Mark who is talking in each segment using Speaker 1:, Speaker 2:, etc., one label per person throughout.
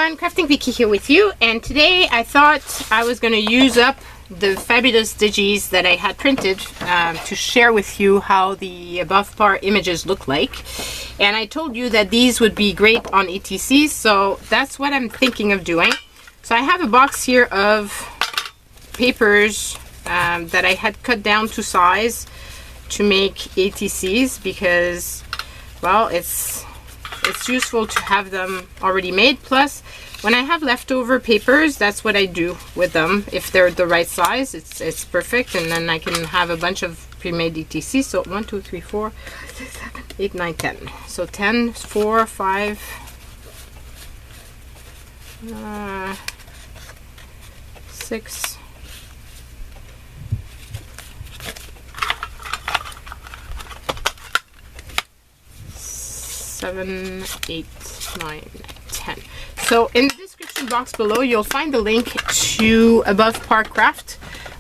Speaker 1: everyone, Crafting Vicky here with you, and today I thought I was going to use up the fabulous digis that I had printed to share with you how the above par images look like. And I told you that these would be great on ATC, so that's what I'm thinking of doing. So I have a box here of papers that I had cut down to size to make ATCs because, well, it's useful to have them already made. Plus, when I have leftover papers, that's what I do with them. If they're the right size, it's perfect, and then I can have a bunch of pre-made ATCs. So 1, 2, 3, 4, 5, 6, 7, 8, 9, 10. So 10, 4, 5, 6, 7, 8, 9, 10. So in the description box below, you'll find the link to Above Par Craft.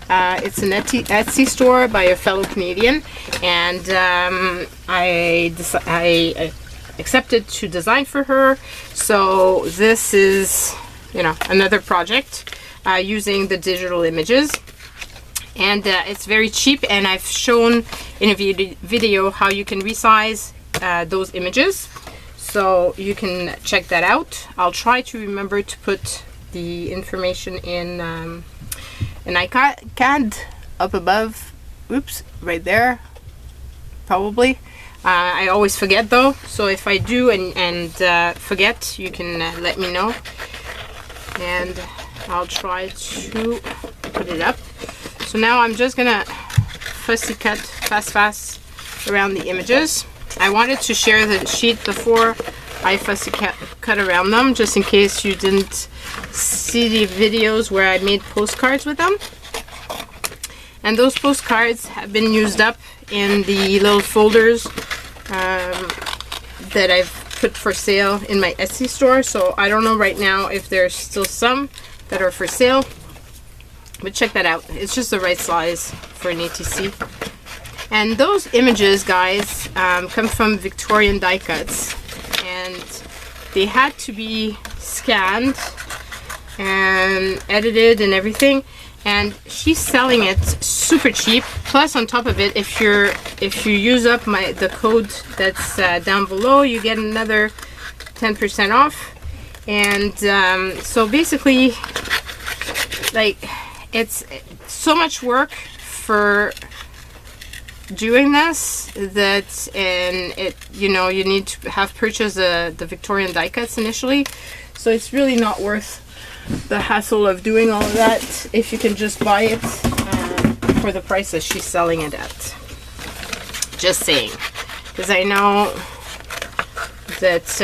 Speaker 1: It's an Etsy store by a fellow Canadian, and I accepted to design for her. So this is, you know, another project using the digital images, and it's very cheap. And I've shown in a video how you can resize those images, so you can check that out. I'll try to remember to put the information in an iCard up above. Oops, right there, probably. I always forget though, so if I do and forget, you can let me know, and I'll try to put it up. So now I'm just gonna fussy cut fast around the images. I wanted to share the sheet before I fussy cut around them, just in case you didn't see the videos where I made postcards with them. And those postcards have been used up in the little folders that I've put for sale in my Etsy store. So I don't know right now if there's still some that are for sale, but check that out. It's just the right size for an ATC. And those images, guys, come from Victorian die cuts, and they had to be scanned and edited and everything. And she's selling it super cheap. Plus, on top of it, if you use up the code that's down below, you get another 10% off. And so basically, like, it's so much work for doing this that, and it, you know, you need to have purchased the Victorian die cuts initially, so it's really not worth the hassle of doing all of that if you can just buy it for the price that she's selling it at. Just saying, because I know that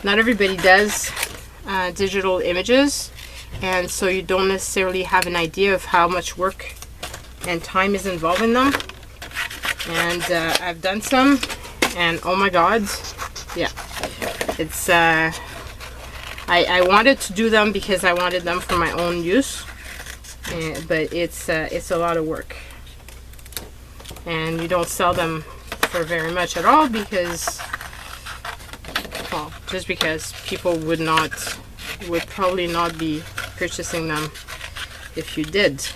Speaker 1: not everybody does digital images, and so you don't necessarily have an idea of how much work and time is involved in them. And I've done some, and oh my god, yeah, it's I wanted to do them because I wanted them for my own use, but it's a lot of work, and you don't sell them for very much at all because, well, just because people would probably not be purchasing them if you did.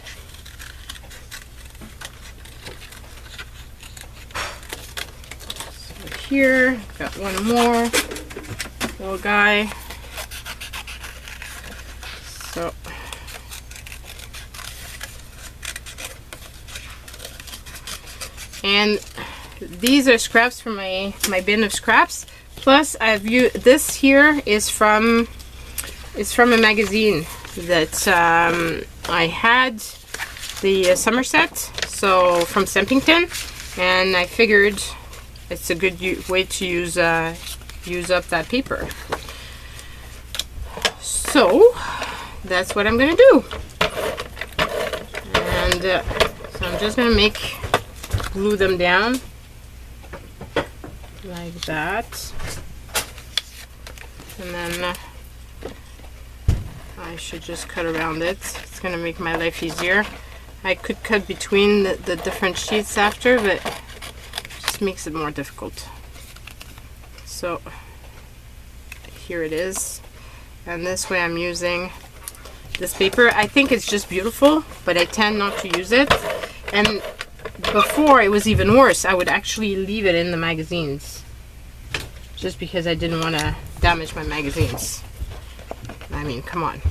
Speaker 1: Here, got one more little guy. So and these are scraps from my bin of scraps. Plus, I've used this here is from a magazine that I had, the Somerset, so from Sempington, and I figured it's a good way to use up that paper. So that's what I'm gonna do. And so I'm just gonna glue them down like that, and then I should just cut around it. It's gonna make my life easier. I could cut between the different sheets after, but just makes it more difficult. So here it is. And this way I'm using this paper. I think it's just beautiful, but I tend not to use it. And before it was even worse. I would actually leave it in the magazines just because I didn't want to damage my magazines. I mean, come on.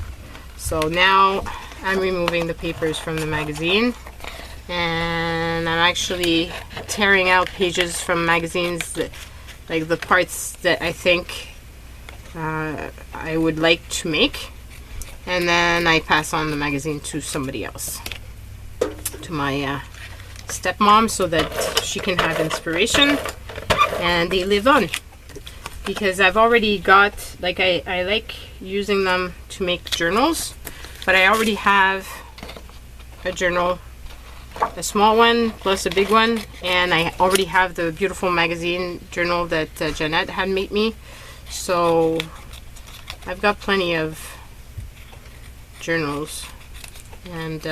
Speaker 1: So now I'm removing the papers from the magazine, and I'm actually tearing out pages from magazines, that, like the parts that I think I would like to make, and then I pass on the magazine to somebody else, to my stepmom, so that she can have inspiration and they live on. Because I've already got, like, I like using them to make journals, but I already have a journal, a small one plus a big one, and I already have the beautiful magazine journal that Jeanette had made me. So I've got plenty of journals, and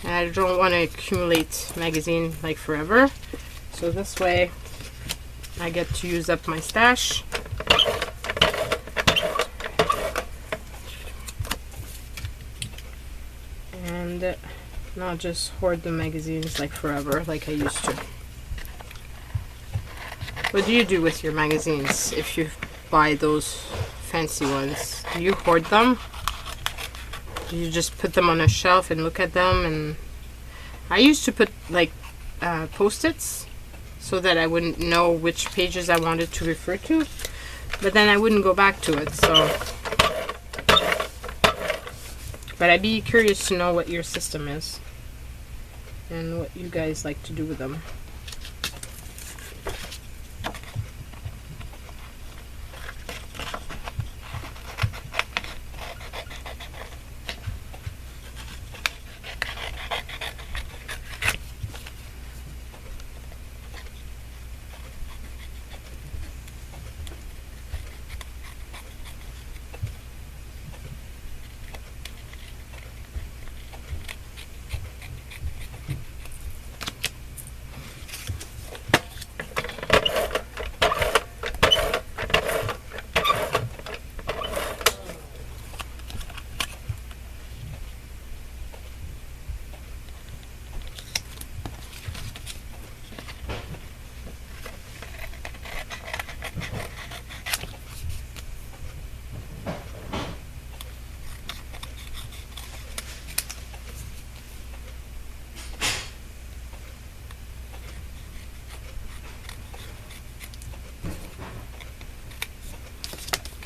Speaker 1: I don't want to accumulate magazine like forever. So this way I get to use up my stash. And not just hoard the magazines like forever like I used to. What do you do with your magazines if you buy those fancy ones? Do you hoard them? Do you just put them on a shelf and look at them? And I used to put like post-its so that I wouldn't know which pages I wanted to refer to, but then I wouldn't go back to it. So, but I'd be curious to know what your system is and what you guys like to do with them.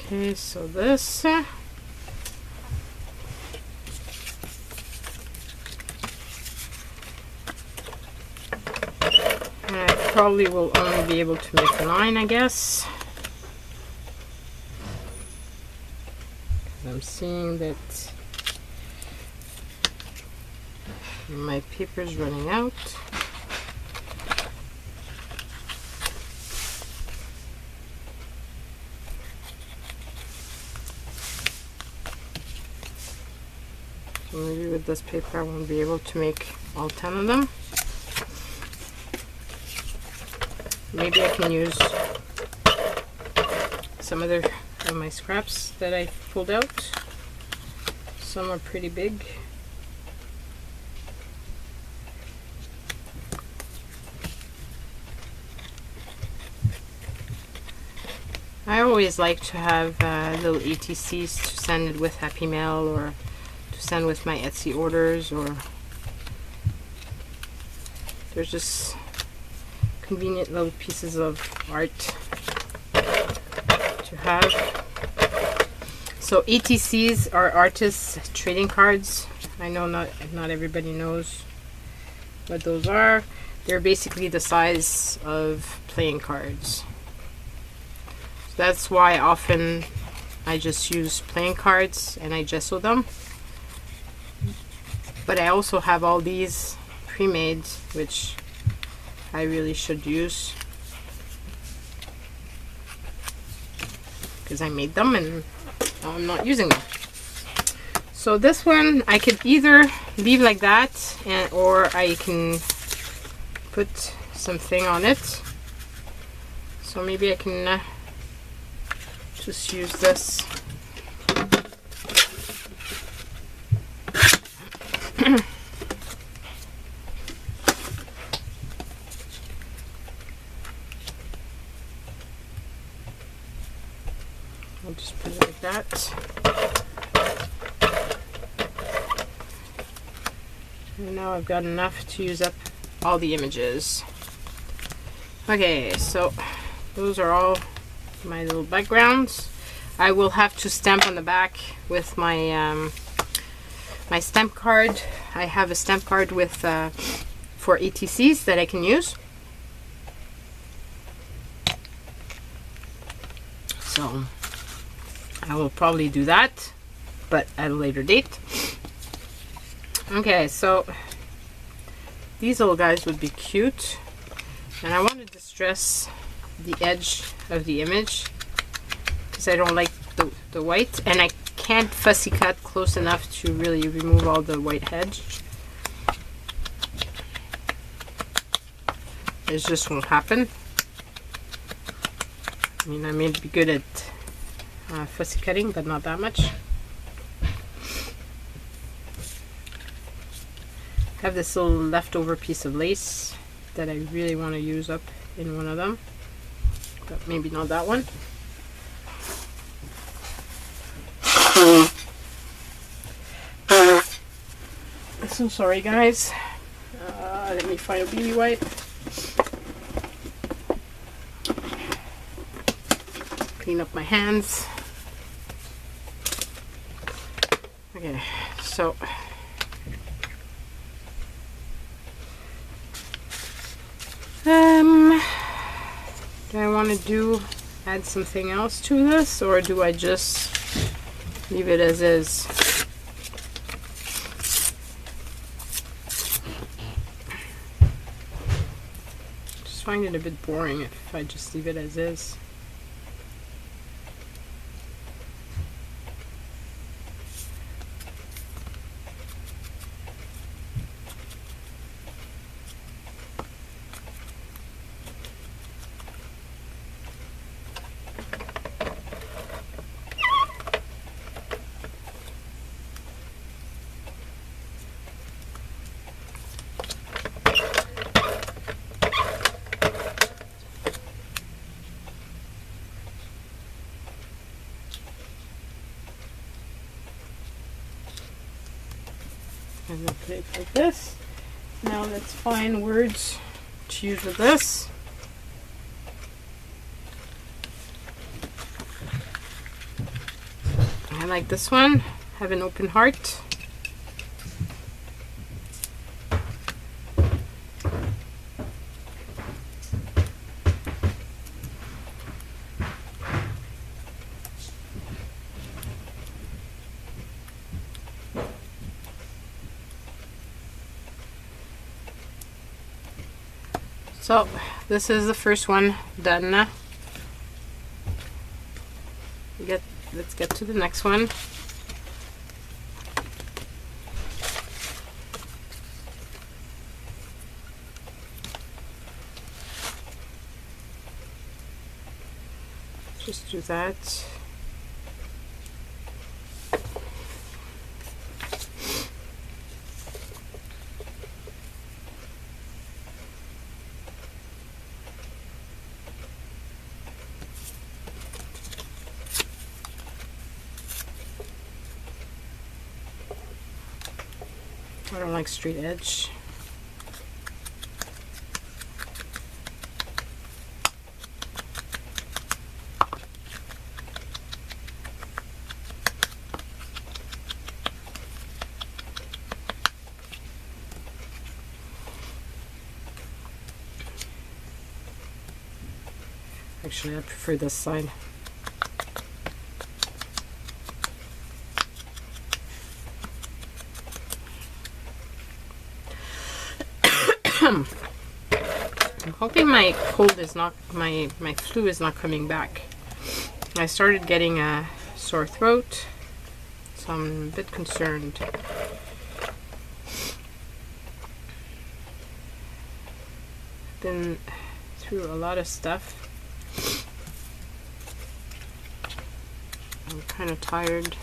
Speaker 1: Okay, so this and I probably will only be able to make 9, I guess. I'm seeing that my paper's running out. Maybe with this paper I won't be able to make all 10 of them. Maybe I can use some other of my scraps that I pulled out. Some are pretty big. I always like to have little ATCs to send it with Happy Mail, or send with my Etsy orders, or there's just convenient little pieces of art to have. So ATCs are artists trading cards. I know not everybody knows what those are. They're basically the size of playing cards. So that's why often I just use playing cards and I gesso them. But I also have all these pre-made, which I really should use because I made them and now I'm not using them. So this one I could either leave like that, or I can put something on it. So maybe I can just use this. I'll just put it like that. And now I've got enough to use up all the images. Okay, so those are all my little backgrounds. I will have to stamp on the back with my my stamp card. I have a stamp card with for ATCs that I can use. So I will probably do that, but at a later date. Okay, so these little guys would be cute, and I want to distress the edge of the image because I don't like the white, and I can't fussy cut close enough to really remove all the white edge. It just won't happen. I mean, I may be good at fussy cutting, but not that much. I have this little leftover piece of lace that I really want to use up in one of them, but maybe not that one. I'm so sorry, guys. Let me find a BB wipe. Clean up my hands. Okay, so do I want to add something else to this, or do I just leave it as is? Just find it a bit boring if I just leave it as is. And I'll put it like this. Now let's find words to use with this. I like this one. Have an open heart. So this is the first one done. Let's get to the next one. Just do that. I don't like straight edge. Actually, I prefer this side. I'm hoping my cold is not, my flu is not coming back. I started getting a sore throat, so I'm a bit concerned. Been through a lot of stuff. I'm kind of tired.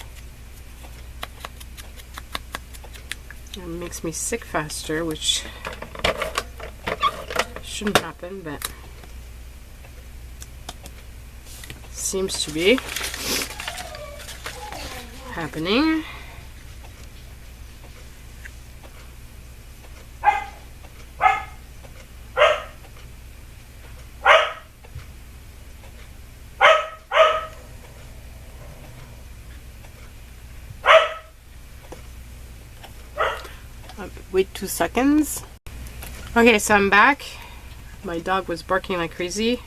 Speaker 1: It makes me sick faster, which shouldn't happen, but seems to be happening. Wait 2 seconds. Okay, so I'm back. My dog was barking like crazy.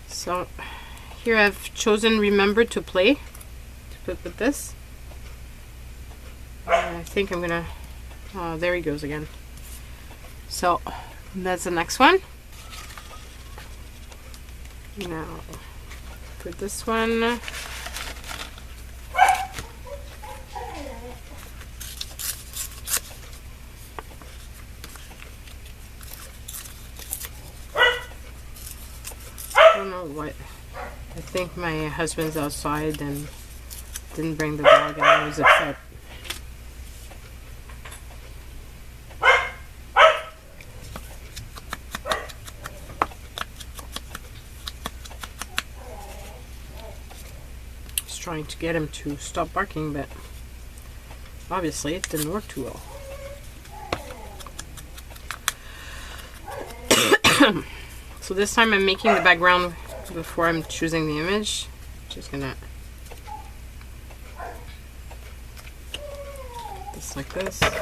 Speaker 1: So here I've chosen Remember to Play to put with this. And I think I'm gonna, oh, there he goes again. So that's the next one. Now put this one. I don't know what. I think my husband's outside and didn't bring the dog, and I was upset. Just trying to get him to stop barking, but obviously it didn't work too well. So this time I'm making the background before I'm choosing the image. Just gonna this like this. I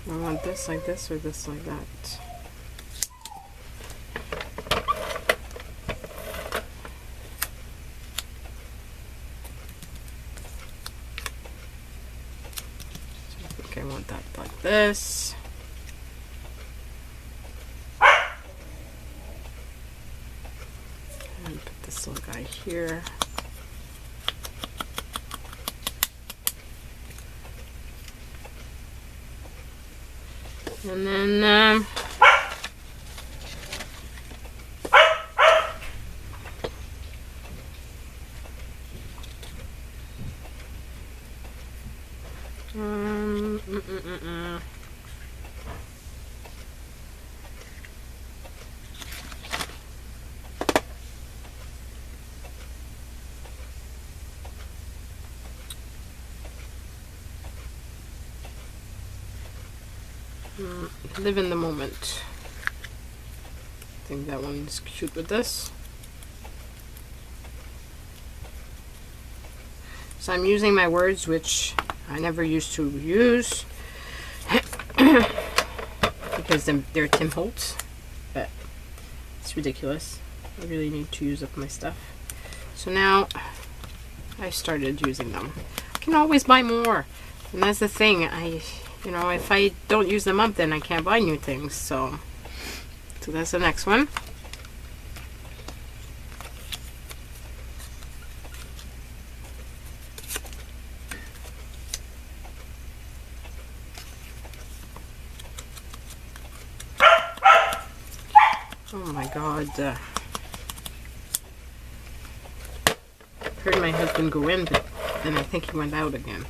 Speaker 1: want this like this or this like that. So I think I want that like this. This little guy here. And then live in the moment. I think that one's cute with this. So I'm using my words, which I never used to use because they're Tim Holtz, but it's ridiculous. I really need to use up my stuff. So now I started using them. I can always buy more, and that's the thing. You know, if I don't use them up, then I can't buy new things. So that's the next one. Oh my God. Heard my husband go in, but then I think he went out again.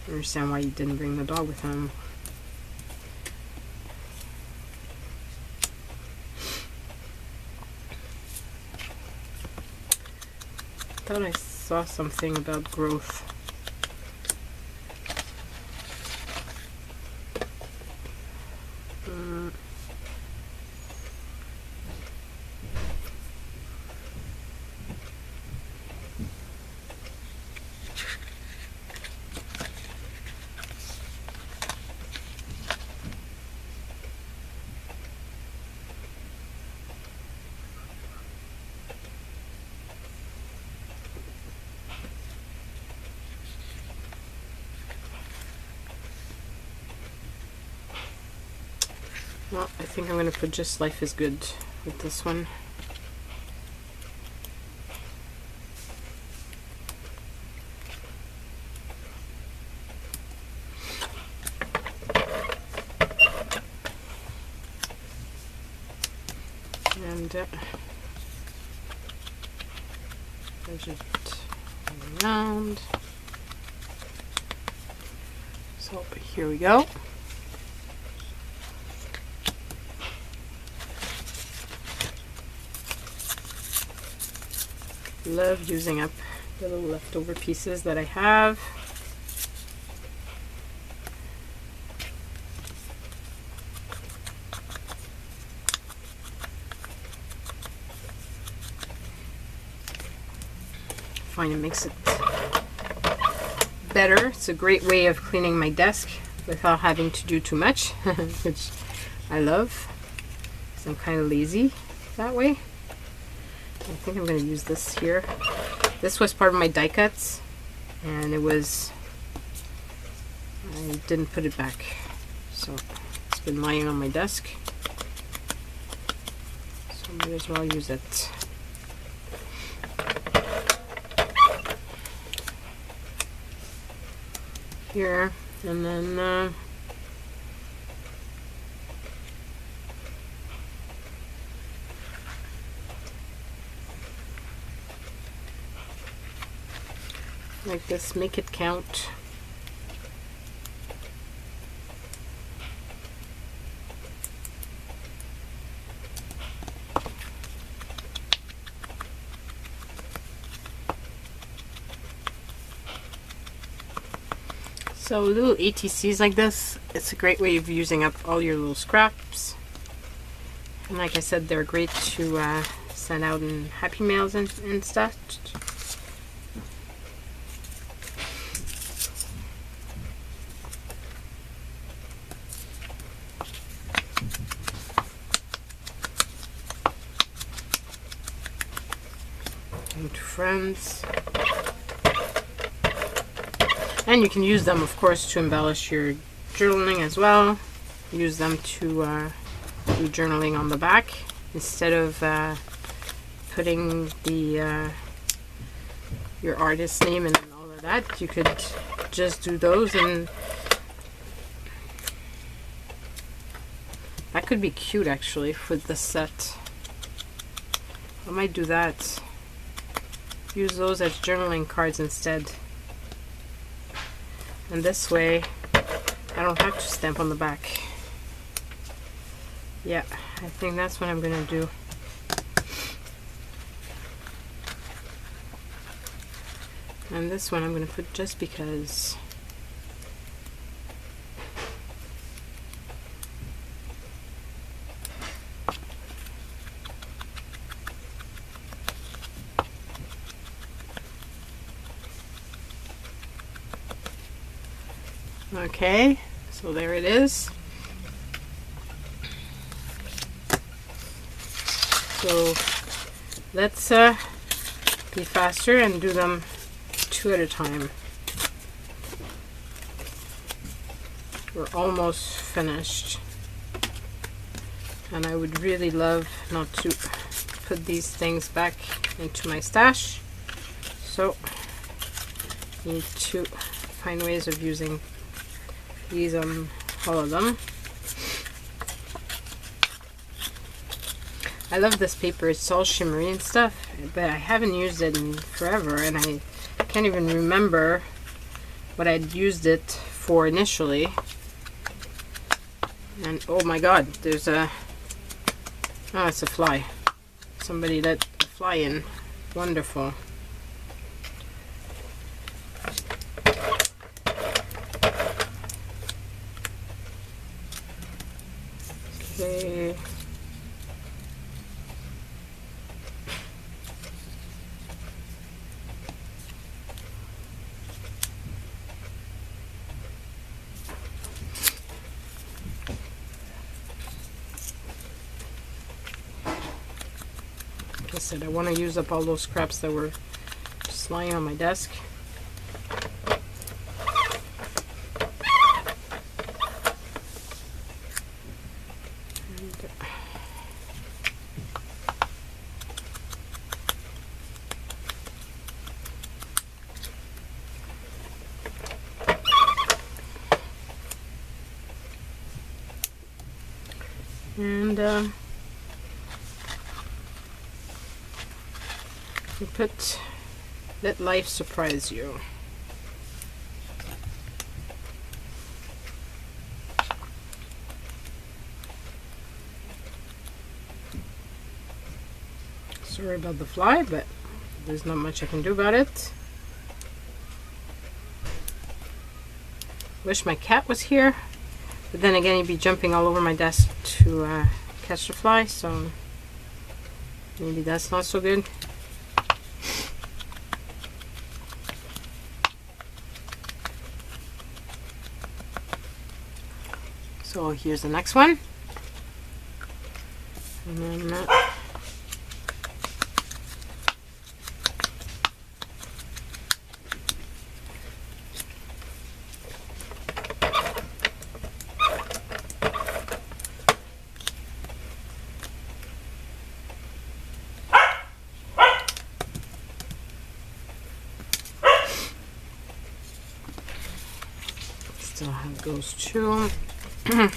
Speaker 1: I understand why you didn't bring the dog with him. I thought I saw something about growth. Well, I think I'm going to put just Life is Good with this one. And Push it around. So here we go. Love using up the little leftover pieces that I have. Find it makes it better. It's a great way of cleaning my desk without having to do too much, which I love because I'm kind of lazy that way. I think I'm going to use this here. This was part of my die cuts, and it was, I didn't put it back, so it's been lying on my desk, so I might as well use it. Here, and then like this, make it count. So little ATCs like this, it's a great way of using up all your little scraps. And like I said, they're great to send out in Happy Mails and stuff. And to friends. And you can use them, of course, to embellish your journaling as well. Use them to do journaling on the back instead of putting the your artist name and all of that. You could just do those, and that could be cute actually for the set. I might do that. Use those as journaling cards instead. And this way, I don't have to stamp on the back. Yeah, I think that's what I'm gonna do. And this one I'm gonna put just because. Okay, so there it is. So let's be faster and do them two at a time. We're almost finished. And I would really love not to put these things back into my stash. So need to find ways of using these on all of them. I love this paper. It's all shimmery and stuff, but I haven't used it in forever, and I can't even remember what I'd used it for initially. And oh my god, there's a, oh, it's a fly. Somebody let a fly in. Wonderful. Okay. Like I said, I want to use up all those scraps that were just lying on my desk. And we put Let life surprise you. Sorry about the fly, but there's not much I can do about it. Wish my cat was here, but then again he'd be jumping all over my desk to catch the fly, so maybe that's not so good. So here's the next one. And then still have those two. And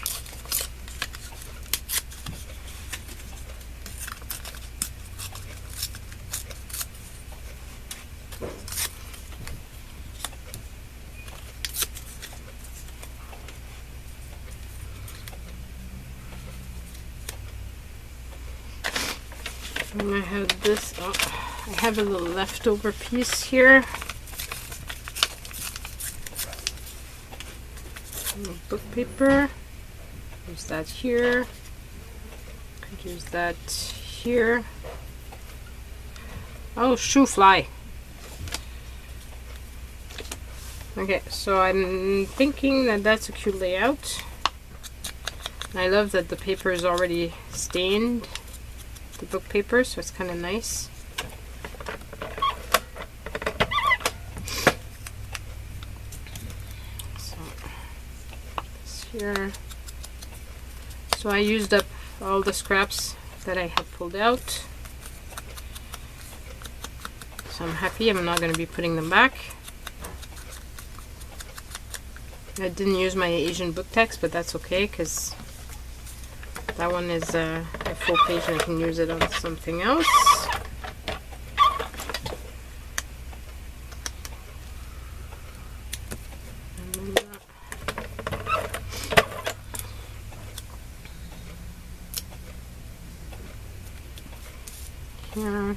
Speaker 1: I have this, I have a little leftover piece here. Book paper. Use that here. Could use that here. Oh, shoe fly. Okay, so I'm thinking that that's a cute layout. I love that the paper is already stained, the book paper, so it's kind of nice. So this here. So I used up all the scraps that I had pulled out. So I'm happy. I'm not going to be putting them back. I didn't use my Asian book text, but that's okay because that one is a full page and I can use it on something else. Here.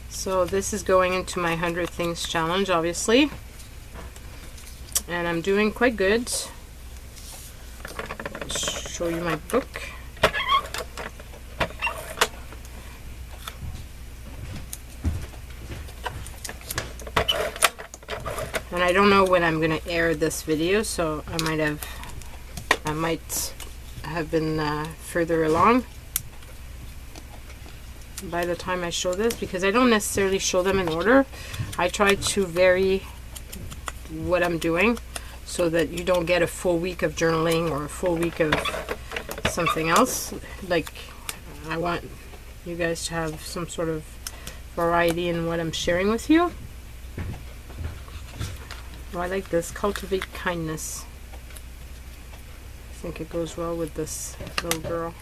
Speaker 1: So this is going into my 100 Things Challenge, obviously. And I'm doing quite good. Show you my book. And I don't know when I'm going to air this video, so I might have been further along by the time I show this, because I don't necessarily show them in order. I try to vary what I'm doing so that you don't get a full week of journaling or a full week of something else. Like, I want you guys to have some sort of variety in what I'm sharing with you. Oh, I like this, Cultivate Kindness. I think it goes well with this little girl.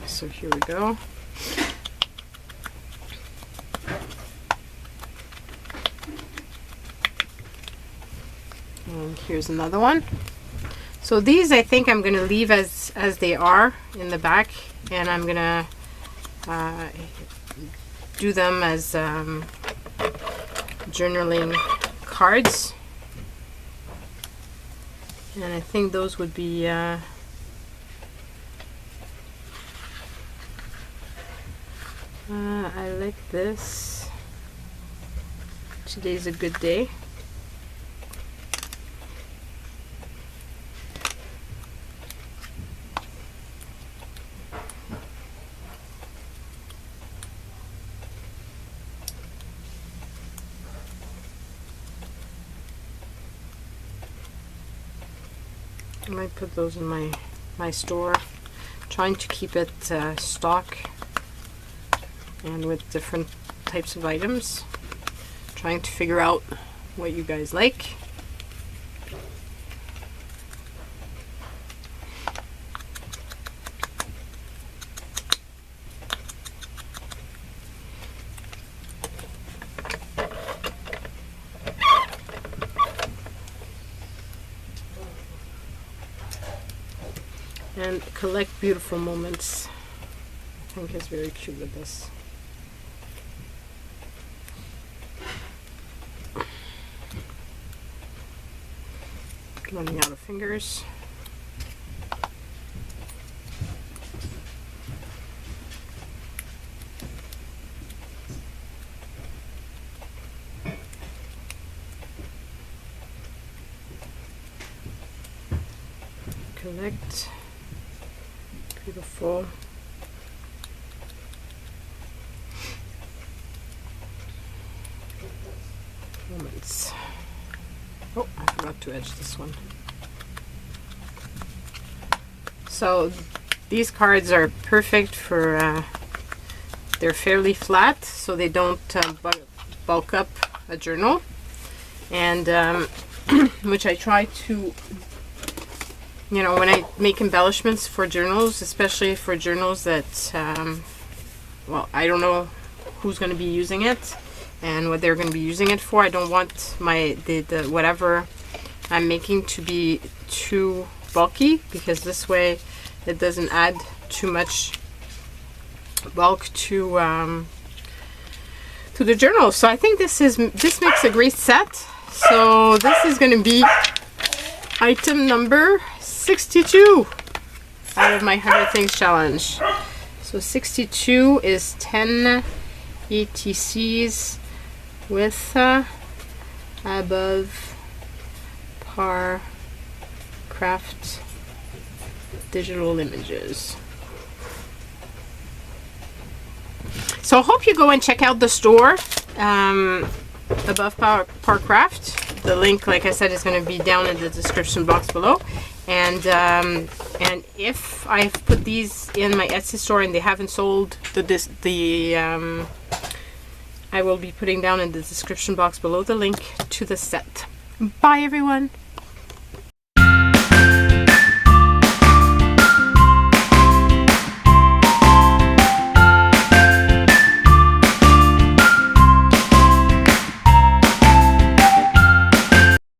Speaker 1: So here we go. And here's another one. So these I think I'm going to leave as they are in the back, and I'm going to do them as journaling cards. And I think those would be I like this. Today's a good day. I might put those in my my store, trying to keep it stock and with different types of items, trying to figure out what you guys like. And collect beautiful moments. I think it's very cute with this. Running out of fingers. Collect beautiful moments. Oh, I forgot to edge this one. So these cards are perfect for, they're fairly flat, so they don't bulk up a journal. And which I try to, you know, when I make embellishments for journals, especially for journals that, well, I don't know who's going to be using it and what they're going to be using it for. I don't want my the whatever I'm making to be too bulky, because this way it doesn't add too much bulk to the journal. So I think this makes a great set. So this is going to be item number 62 out of my 100 Things Challenge. So 62 is 10 ATCs with above par craft digital images. So I hope you go and check out the store, above Parr Craft. The link, like I said, is going to be down in the description box below. And if I've put these in my Etsy store and they haven't sold, I will be putting down in the description box below the link to the set. Bye everyone!